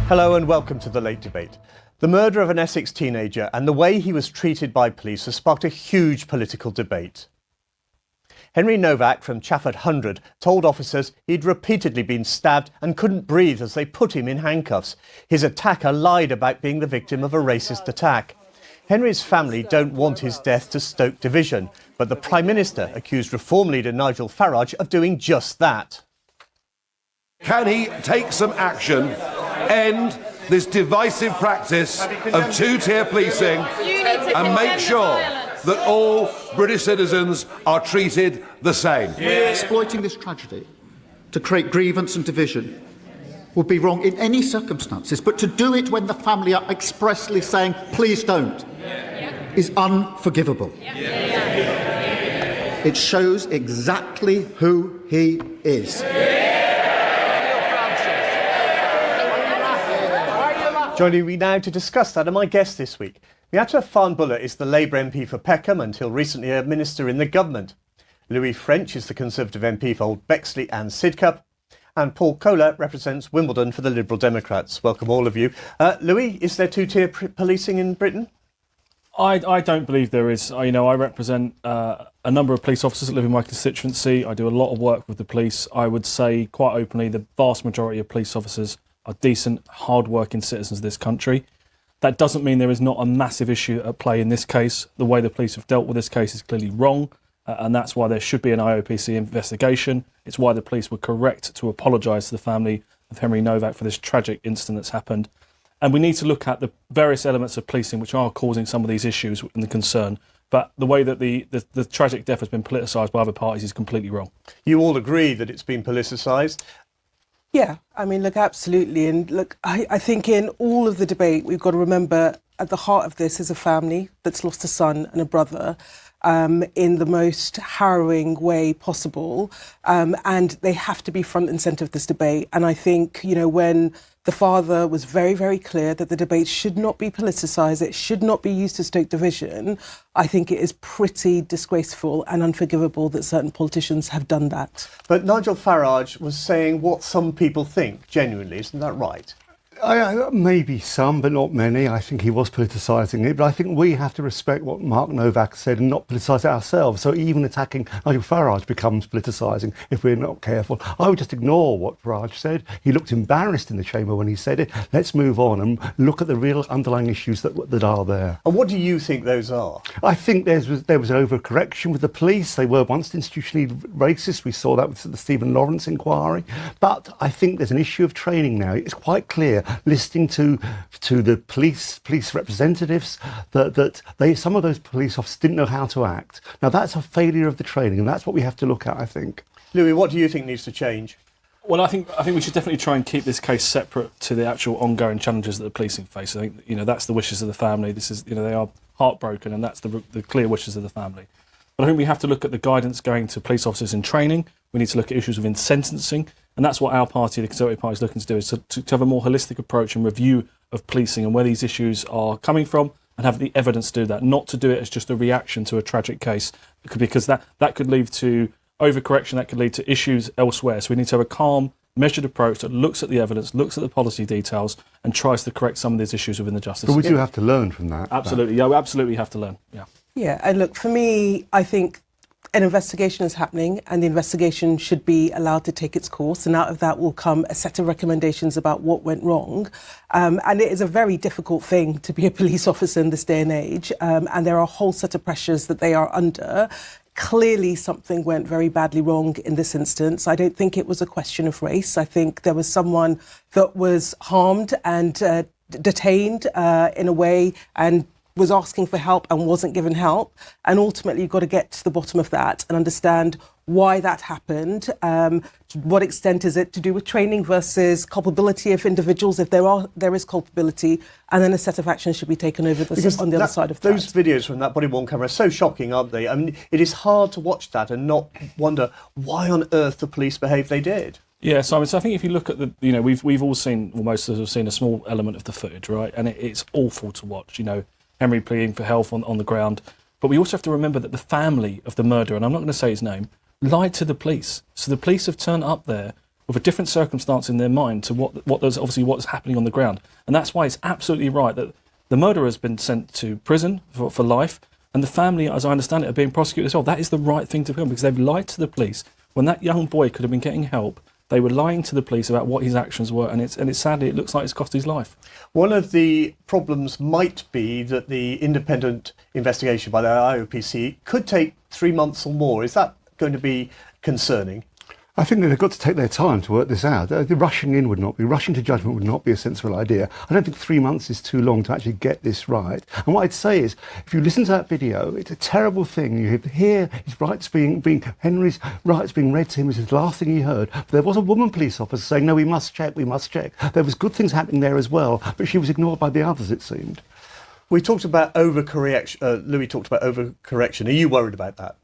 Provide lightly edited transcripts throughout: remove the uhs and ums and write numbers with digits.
Hello and welcome to The Late Debate. The murder of an Essex teenager and the way he was treated by police has sparked a huge political debate. Henry Nowak from Chafford 100 told officers he'd repeatedly been stabbed and couldn't breathe as they put him in handcuffs. His attacker lied about being the victim of a racist attack. Henry's family don't want his death to stoke division, but the Prime Minister accused Reform leader Nigel Farage of doing just that. Can he take some action, end this divisive practice of two-tier policing and make sure that all British citizens are treated the same? Exploiting this tragedy to create grievance and division would be wrong in any circumstances, but to do it when the family are expressly saying, please don't, is unforgivable. It shows exactly who he is. Joining me now to discuss that are my guests this week. Miatta Fahnbulleh is the Labour MP for Peckham, until recently a minister in the government. Louie French is the Conservative MP for Old Bexley and Sidcup. And Kohler represents Wimbledon for the Liberal Democrats. Welcome all of you. Louie, is there two-tier policing in Britain? I don't believe there is. I represent a number of police officers that live in my constituency. I do a lot of work with the police. I would say quite openly the vast majority of police officers are decent, hard-working citizens of this country. That doesn't mean there is not a massive issue at play in this case. The way the police have dealt with this case is clearly wrong, and that's why there should be an IOPC investigation. It's why the police were correct to apologise to the family of Henry Nowak for this tragic incident that's happened. And we need to look at the various elements of policing which are causing some of these issues and the concern. But the way that the tragic death has been politicised by other parties is completely wrong. You all agree that it's been politicised? Yeah, I mean, look, absolutely. And look, I think in all of the debate, we've got to remember at the heart of this is a family that's lost a son and a brother in the most harrowing way possible. And they have to be front and centre of this debate. And I think, when the father was very, very clear that the debate should not be politicised, it should not be used to stoke division, I think it is pretty disgraceful and unforgivable that certain politicians have done that. But Nigel Farage was saying what some people think, genuinely, isn't that right? Maybe some, but not many. I think he was politicising it, but I think we have to respect what Mark Nowak said and not politicise it ourselves. So even attacking Nigel Farage becomes politicising if we're not careful. I would just ignore what Farage said. He looked embarrassed in the chamber when he said it. Let's move on and look at the real underlying issues that are there. And what do you think those are? I think there was overcorrection with the police. They were once institutionally racist. We saw that with the Stephen Lawrence inquiry. But I think there's an issue of training now. It's quite clear, listening to the police representatives, that some of those police officers didn't know how to act. Now that's a failure of the training, and that's what we have to look at, I think. Louis, what do you think needs to change? Well, I think we should definitely try and keep this case separate to the actual ongoing challenges that the policing face. I think that's the wishes of the family. This is they are heartbroken, and that's the clear wishes of the family. But I think we have to look at the guidance going to police officers in training. We need to look at issues within sentencing. And that's what our party, the Conservative Party, is looking to do, is to have a more holistic approach and review of policing and where these issues are coming from and have the evidence to do that, not to do it as just a reaction to a tragic case, because that could lead to overcorrection, that could lead to issues elsewhere. So we need to have a calm, measured approach that looks at the evidence, looks at the policy details and tries to correct some of these issues within the justice system. But we do have to learn from that. Absolutely, yeah, we absolutely have to learn, yeah. Yeah, and look, for me, I think an investigation is happening and the investigation should be allowed to take its course, and out of that will come a set of recommendations about what went wrong. And it is a very difficult thing to be a police officer in this day and age, and there are a whole set of pressures that they are under. Clearly something went very badly wrong in this instance. I don't think it was a question of race. I think there was someone that was harmed and detained in a way and was asking for help and wasn't given help. And ultimately, you've got to get to the bottom of that and understand why that happened. To what extent is it to do with training versus culpability of individuals, if there is culpability, and then a set of actions should be taken over on the other side of that. Those videos from that body-worn camera are so shocking, aren't they? I mean, it is hard to watch that and not wonder why on earth the police behaved they did. Yeah, Simon, so I think if you look at we've all seen, well, most of us have seen a small element of the footage, right? And it's awful to watch, Henry pleading for help on the ground. But we also have to remember that the family of the murderer, and I'm not going to say his name, lied to the police. So the police have turned up there with a different circumstance in their mind to what's happening on the ground. And that's why it's absolutely right that the murderer has been sent to prison for life, and the family, as I understand it, are being prosecuted as well. That is the right thing to do, because they've lied to the police. When that young boy could have been getting help, they were lying to the police about what his actions were, and it's sadly, it looks like it's cost his life. One of the problems might be that the independent investigation by the IOPC could take 3 months or more. Is that going to be concerning? I think that they've got to take their time to work this out. The rushing to judgment would not be a sensible idea. I don't think 3 months is too long to actually get this right. And what I'd say is, if you listen to that video, it's a terrible thing. You hear his rights Henry's rights being read to him as the last thing he heard. But there was a woman police officer saying, no, we must check. There was good things happening there as well, but she was ignored by the others, it seemed. We talked about overcorrection. Louie talked about overcorrection. Are you worried about that?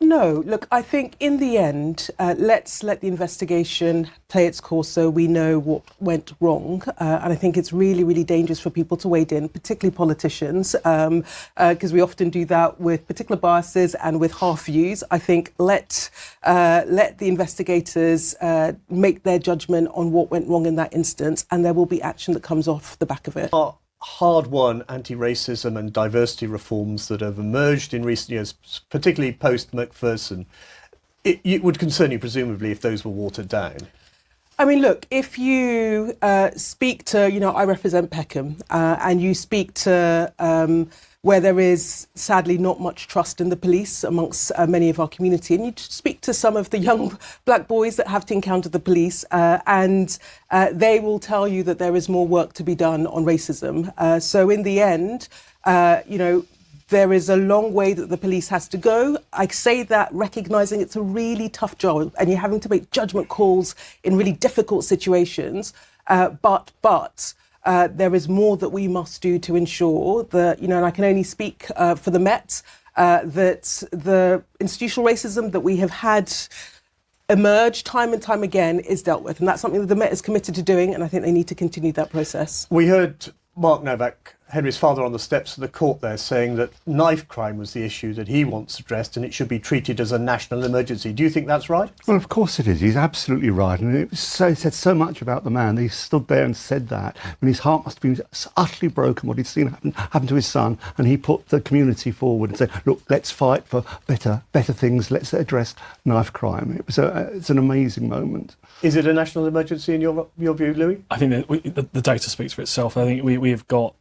No, look, I think in the end, let's let the investigation play its course so we know what went wrong. And I think it's really, really dangerous for people to wade in, particularly politicians, because we often do that with particular biases and with half views. I think let the investigators make their judgment on what went wrong in that instance, and there will be action that comes off the back of it. Hard-won anti-racism and diversity reforms that have emerged in recent years, particularly post-Macpherson, it would concern you, presumably, if those were watered down. I mean, look, if you speak to, I represent Peckham, and you speak to where there is sadly not much trust in the police amongst many of our community, and you speak to some of the young black boys that have to encounter the police, and they will tell you that there is more work to be done on racism. So in the end, there is a long way that the police has to go. I say that recognising it's a really tough job and you're having to make judgment calls in really difficult situations. But there is more that we must do to ensure that, and I can only speak for the Met, that the institutional racism that we have had emerge time and time again is dealt with. And that's something that the Met is committed to doing, and I think they need to continue that process. We heard Mark Nowak, Henry's father, on the steps of the court there saying that knife crime was the issue that he wants addressed and it should be treated as a national emergency. Do you think that's right? Well, of course it is. He's absolutely right. And it said so much about the man. He stood there and said that when his heart must have been utterly broken, what he'd seen happen to his son. And he put the community forward and said, look, let's fight for better things. Let's address knife crime. It's an amazing moment. Is it a national emergency in your view, Louie? I think that the data speaks for itself. I think we have got,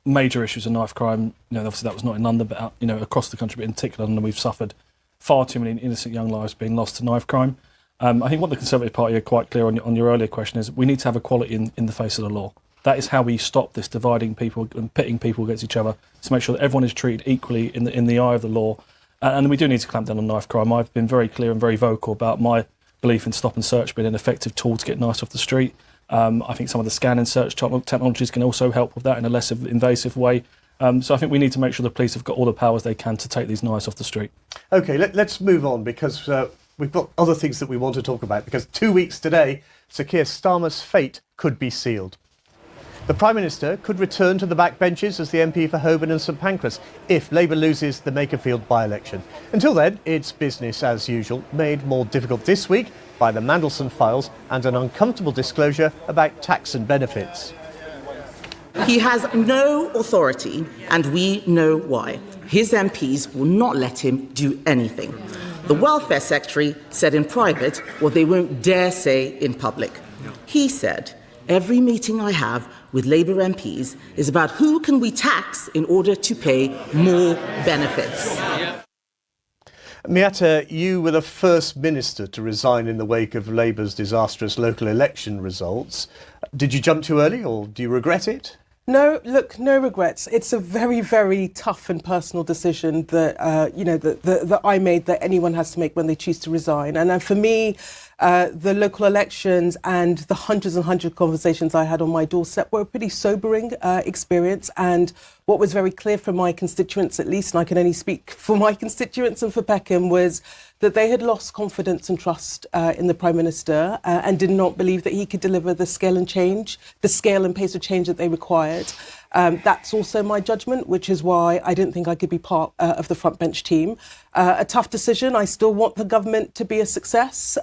major issues of knife crime. Obviously that was not in London, but across the country, but in particular London, we've suffered far too many innocent young lives being lost to knife crime. I think what the Conservative Party are quite clear on your earlier question is we need to have equality in the face of the law. That is how we stop this dividing people and pitting people against each other, to make sure that everyone is treated equally in the eye of the law. And we do need to clamp down on knife crime. I've been very clear and very vocal about my belief in stop and search being an effective tool to get knives off the street. I think some of the scan and search technologies can also help with that in a less invasive way. So I think we need to make sure the police have got all the powers they can to take these knives off the street. OK, let's move on, because we've got other things that we want to talk about, because 2 weeks today, Sir Keir Starmer's fate could be sealed. The Prime Minister could return to the backbenches as the MP for Holborn and St Pancras if Labour loses the Makerfield by-election. Until then, it's business as usual, made more difficult this week by the Mandelson files and an uncomfortable disclosure about tax and benefits. He has no authority, and we know why. His MPs will not let him do anything. The Welfare Secretary said in private what they won't dare say in public. He said, "Every meeting I have with Labour MPs is about who can we tax in order to pay more benefits." Miatta, you were the first minister to resign in the wake of Labour's disastrous local election results. Did you jump too early, or do you regret it? No, look, no regrets. It's a very, very tough and personal decision that, that I made, that anyone has to make when they choose to resign. And for me, the local elections and the hundreds and hundreds of conversations I had on my doorstep were a pretty sobering experience. And what was very clear from my constituents, at least, and I can only speak for my constituents and for Peckham, was that they had lost confidence and trust in the Prime Minister and did not believe that he could deliver the scale and pace of change that they required. That's also my judgment, which is why I didn't think I could be part of the front bench team. A tough decision. I still want the government to be a success.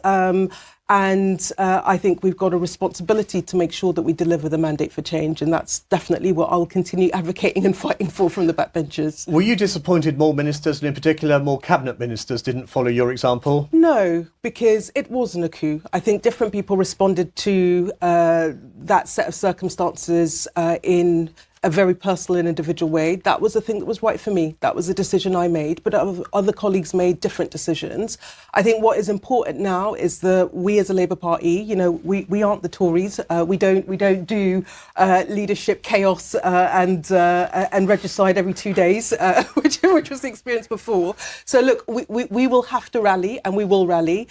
And I think we've got a responsibility to make sure that we deliver the mandate for change. And that's definitely what I'll continue advocating and fighting for from the backbenchers. Were you disappointed more ministers, and in particular more cabinet ministers, didn't follow your example? No, because it wasn't a coup. I think different people responded to that set of circumstances in a very personal and individual way. That was the thing that was right for me. That was the decision I made, but other colleagues made different decisions. I think what is important now is that we as a Labour Party, we aren't the Tories. We don't do leadership chaos and regicide every 2 days, which was the experience before. So look, we will have to rally, and we will rally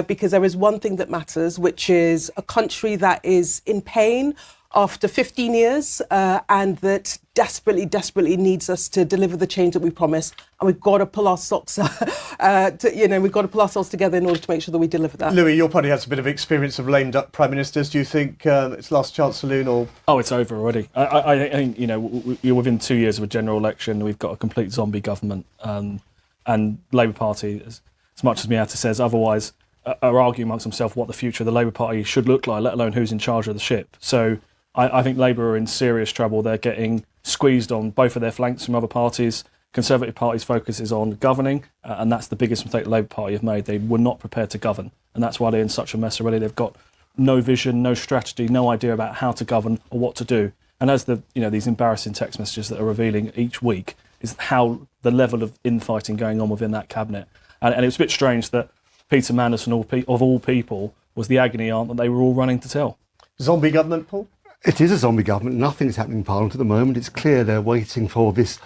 because there is one thing that matters, which is a country that is in pain after 15 years and that desperately needs us to deliver the change that we promised. And we've got to pull our socks, we've got to pull ourselves together in order to make sure that we deliver that. Louie, your party has a bit of experience of lame duck prime ministers. Do you think it's last chance saloon or...? Oh, it's over already. I think, we're within 2 years of a general election. We've got a complete zombie government. And Labour Party, as much as Miatta says otherwise, are arguing amongst themselves what the future of the Labour Party should look like, let alone who's in charge of the ship. So I think Labour are in serious trouble. They're getting squeezed on both of their flanks from other parties. Conservative Party's focus is on governing, and that's the biggest mistake the Labour Party have made. They were not prepared to govern, and that's why they're in such a mess already. They've got no vision, no strategy, no idea about how to govern or what to do. And as these embarrassing text messages that are revealing each week is how the level of infighting going on within that cabinet. And it was a bit strange that Peter Mandelson, of all people, was the agony aunt that they were all running to tell. Zombie government, Paul? It is a zombie government. Nothing is happening in Parliament at the moment. It's clear they're waiting for this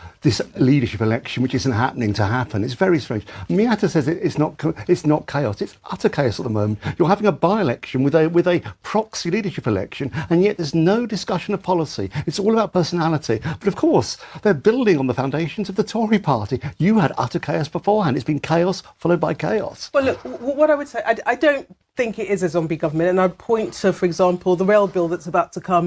leadership election, which isn't happening to happen. It's very strange. Miatta says it's not chaos. It's utter chaos at the moment. You're having a by-election with a proxy leadership election, and yet there's no discussion of policy. It's all about personality. But of course, they're building on the foundations of the Tory party. You had utter chaos beforehand. It's been chaos followed by chaos. Well, look, what I would say, I don't think it is a zombie government, and I'd point to, for example, the rail bill that's about to come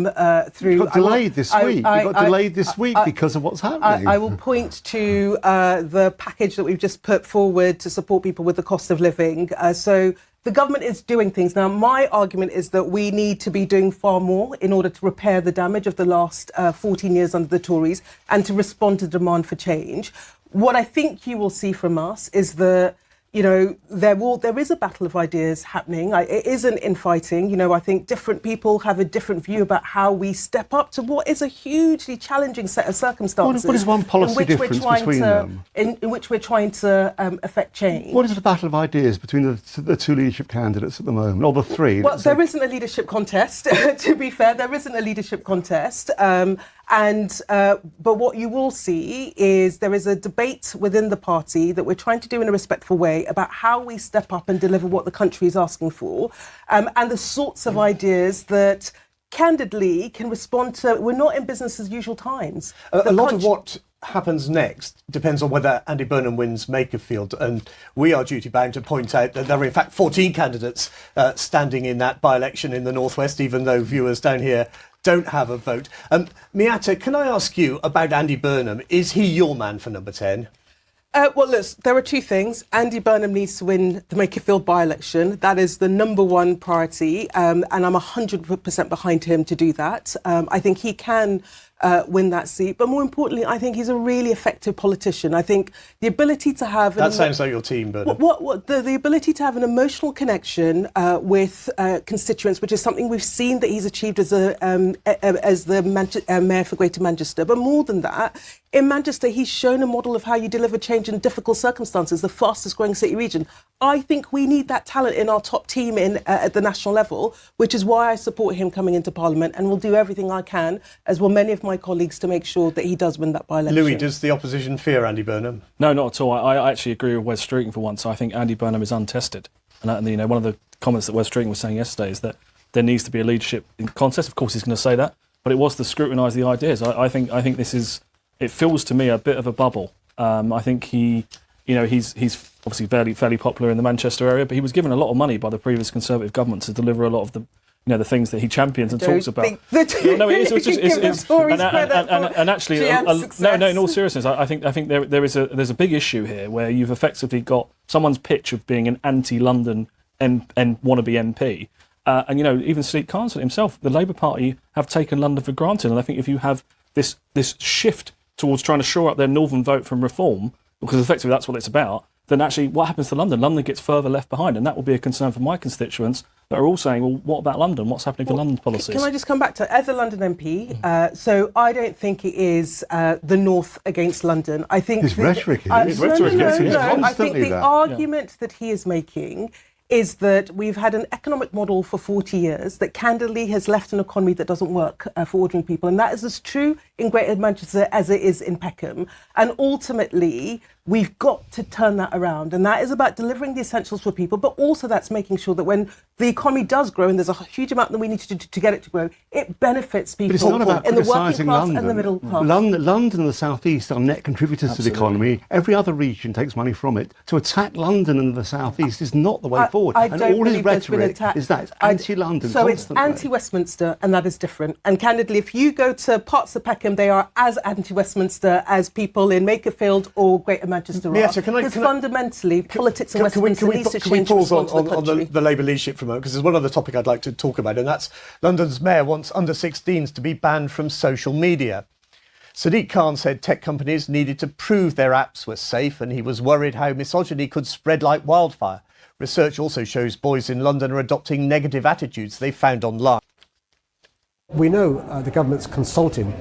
through. It got delayed this week. It got delayed this week because of what's happening. I will point to the package that we've just put forward to support people with the cost of living. So the government is doing things. Now, my argument is that we need to be doing far more in order to repair the damage of the last 14 years under the Tories and to respond to demand for change. What I think you will see from us is that there is a battle of ideas happening. It isn't infighting. I think different people have a different view about how we step up to what is a hugely challenging set of circumstances. What is one policy difference between them? In which we're trying to affect change. What is the battle of ideas between the two leadership candidates at the moment, or the three? Well, there isn't a leadership contest, to be fair. There isn't a leadership contest. But what you will see is there is a debate within the party that we're trying to do in a respectful way about how we step up and deliver what the country is asking for, and the sorts of ideas that candidly can respond to. We're not in business as usual times. A lot of what happens next depends on whether Andy Burnham wins Makerfield, and we are duty bound to point out that there are in fact 14 candidates standing in that by-election in the Northwest, even though viewers down here don't have a vote. Miatta, can I ask you about Andy Burnham? Is he your man for number 10? Well, look, there are two things. Andy Burnham needs to win the Makerfield by-election. That is the number one priority, and I'm 100% behind him to do that. I think he can win that seat, but more importantly, I think he's a really effective politician. I think the ability to have... That sounds like your team, Burnham. The ability to have an emotional connection with constituents, which is something we've seen that he's achieved as the Mayor for Greater Manchester. But more than that, in Manchester, he's shown a model of how you deliver change in difficult circumstances, the fastest growing city region. I think we need that talent in our top team at the national level, which is why I support him coming into Parliament, and will do everything I can, as will many of my colleagues, to make sure that he does win that by-election. Louie, does the opposition fear Andy Burnham? No, not at all. I actually agree with Wes Streeting for once. I think Andy Burnham is untested. And one of the comments that Wes Streeting was saying yesterday is that there needs to be a leadership contest. Of course, he's going to say that, but it was to scrutinise the ideas. I think this is. It feels to me a bit of a bubble. I think he's obviously fairly popular in the Manchester area, but he was given a lot of money by the previous Conservative government to deliver a lot of the things that he champions and talks about. No, it is. And actually, no. In all seriousness, I think there's a big issue here where you've effectively got someone's pitch of being an anti-London wannabe MP. And, even Sadiq Khan said himself, the Labour Party have taken London for granted. And I think if you have this shift towards trying to shore up their northern vote from reform, because effectively that's what it's about, then actually what happens to London? London gets further left behind. And that will be a concern for my constituents that are all saying, well, what about London? What's happening for London's policies? Can I just come back to, as a London MP, so I don't think it is the North against London. I think his rhetoric is. I think the argument that he is making is that we've had an economic model for 40 years that candidly has left an economy that doesn't work for ordinary people. And that is as true in Greater Manchester as it is in Peckham. And ultimately, we've got to turn that around. And that is about delivering the essentials for people, but also that's making sure that when the economy does grow, and there's a huge amount that we need to do to get it to grow, it benefits people but it's not about in the working class London. and the middle class. London and the South East are net contributors to the economy. Every other region takes money from it. To attack London and the South East is not the way forward. I and don't all his believe there's been rhetoric attack. is that it's anti-London. So constantly. it's anti-Westminster, and that is different. And candidly, if you go to parts of Peckham, they are as anti-Westminster as people in Makerfield or Greater Manchester are. Because fundamentally, politics in Westminster needs to change. Can we pause on the Labour leadership for a moment? Because there's one other topic I'd like to talk about, and that's London's mayor wants under-16s to be banned from social media. Sadiq Khan said tech companies needed to prove their apps were safe, and he was worried how misogyny could spread like wildfire. Research also shows boys in London are adopting negative attitudes they found online. We know the government's consulting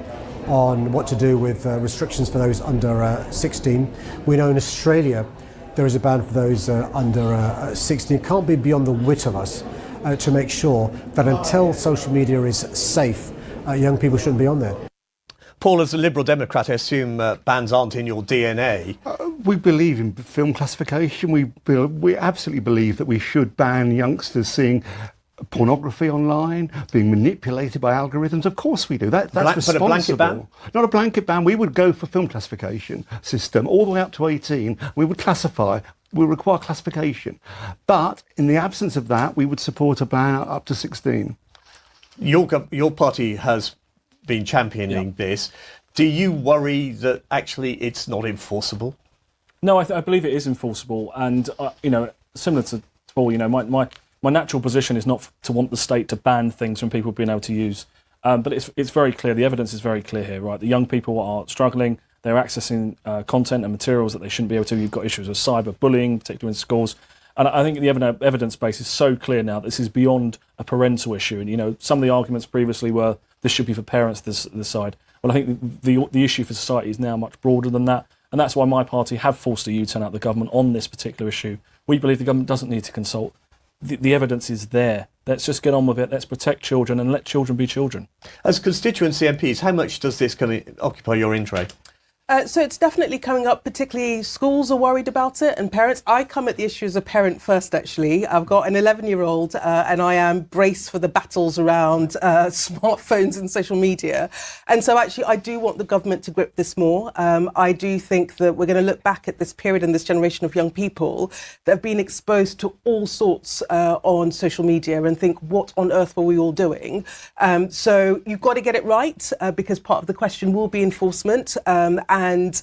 on what to do with restrictions for those under 16. We know in Australia there is a ban for those under 16. It can't be beyond the wit of us to make sure that until social media is safe, young people shouldn't be on there. Paul, as a Liberal Democrat, I assume bans aren't in your DNA. We believe in film classification. We absolutely believe that we should ban youngsters seeing pornography online, being manipulated by algorithms. Of course we do. That's responsible. But a blanket ban? Not a blanket ban. We would go for film classification system all the way up to 18. We would classify. We require classification. But in the absence of that, we would support a ban up to 16. Your party has been championing this. Do you worry that actually it's not enforceable? No, I believe it is enforceable. And, similar to Paul, my natural position is not to want the state to ban things from people being able to use. But it's very clear. The evidence is very clear here, right? The young people are struggling. They're accessing content and materials that they shouldn't be able to. You've got issues with cyberbullying, particularly in schools. And I think the evidence base is so clear now that this is beyond a parental issue. And, some of the arguments previously were this should be for parents to decide. Well, I think the issue for society is now much broader than that. And that's why my party have forced a U-turn out of the government on this particular issue. We believe the government doesn't need to consult. The evidence is there. Let's just get on with it. Let's protect children and let children be children. As constituency MPs, how much does this occupy your in tray? So it's definitely coming up, particularly schools are worried about it and parents. I come at the issue as a parent first, actually. I've got an 11-year-old and I am braced for the battles around smartphones and social media. And so actually I do want the government to grip this more. I do think that we're going to look back at this period and this generation of young people that have been exposed to all sorts on social media and think, what on earth were we all doing? So you've got to get it right because part of the question will be enforcement. But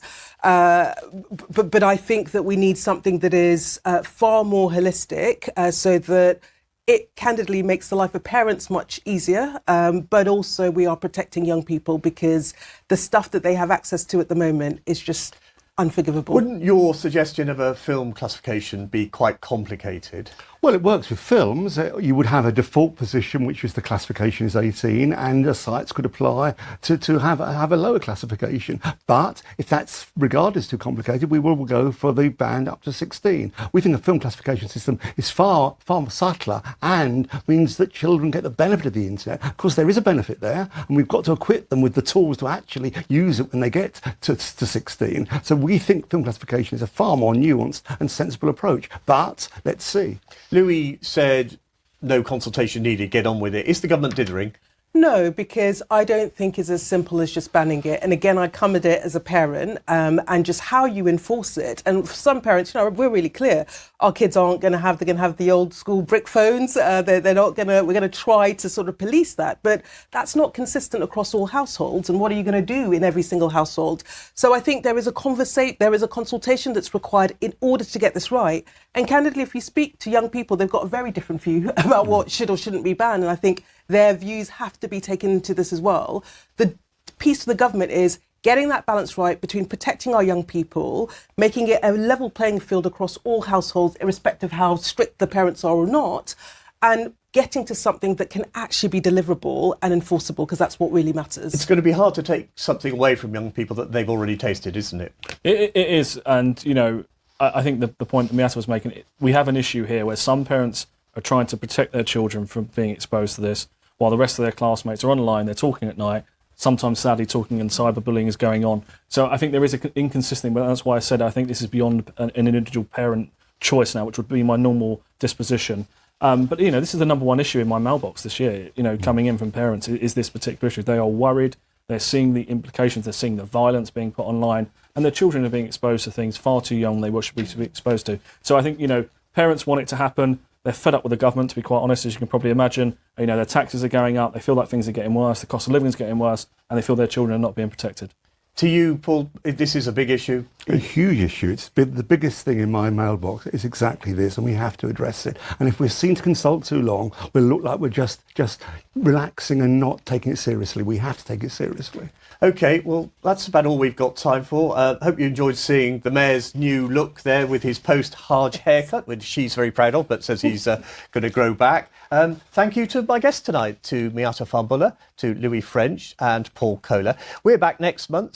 I think that we need something that is far more holistic so that it candidly makes the life of parents much easier, but also we are protecting young people because the stuff that they have access to at the moment is just unforgivable. Wouldn't your suggestion of a film classification be quite complicated? Well, it works with films. You would have a default position, which is the classification is 18, and the sites could apply to have a lower classification. But if that's regarded as too complicated, we will go for the ban up to 16. We think the film classification system is far subtler and means that children get the benefit of the internet. Of course, there is a benefit there, and we've got to equip them with the tools to actually use it when they get to 16. So we think film classification is a far more nuanced and sensible approach. But let's see. Louie said no consultation needed, get on with it. Is the government dithering? No, because I don't think it's as simple as just banning it. And again, I come at it as a parent and just how you enforce it. And for some parents, we're really clear. Our kids aren't going to have, they're going to have the old school brick phones. They're not going to, we're going to try to sort of police that. But that's not consistent across all households. And what are you going to do in every single household? So I think there is a consultation that's required in order to get this right. And candidly, if you speak to young people, they've got a very different view about what should or shouldn't be banned. And I think their views have to be taken into this as well. The piece for the government is getting that balance right between protecting our young people, making it a level playing field across all households, irrespective of how strict the parents are or not, and getting to something that can actually be deliverable and enforceable, because that's what really matters. It's going to be hard to take something away from young people that they've already tasted, isn't it? It is, and I think the point that Miatta was making, we have an issue here where some parents are trying to protect their children from being exposed to this, while the rest of their classmates are online, they're talking at night, sometimes sadly talking and cyberbullying is going on. So I think there is an inconsistency, but that's why I said I think this is beyond an individual parent choice now, which would be my normal disposition. But this is the number one issue in my mailbox this year, coming in from parents, is this particular issue. They are worried, they're seeing the implications, they're seeing the violence being put online, and their children are being exposed to things far too young they should be exposed to. So I think, parents want it to happen. They're fed up with the government, to be quite honest, as you can probably imagine. Their taxes are going up, they feel like things are getting worse, the cost of living is getting worse, and they feel their children are not being protected. To you, Paul, this is a big issue? A huge issue. It's been the biggest thing in my mailbox is exactly this, and we have to address it. And if we're seen to consult too long, we'll look like we're just relaxing and not taking it seriously. We have to take it seriously. OK, well, that's about all we've got time for. Hope you enjoyed seeing the Mayor's new look there with his post-Hajj haircut, which she's very proud of, but says he's going to grow back. Thank you to my guests tonight, to Miatta Fahnbulleh, to Louie French and Paul Kohler. We're back next month.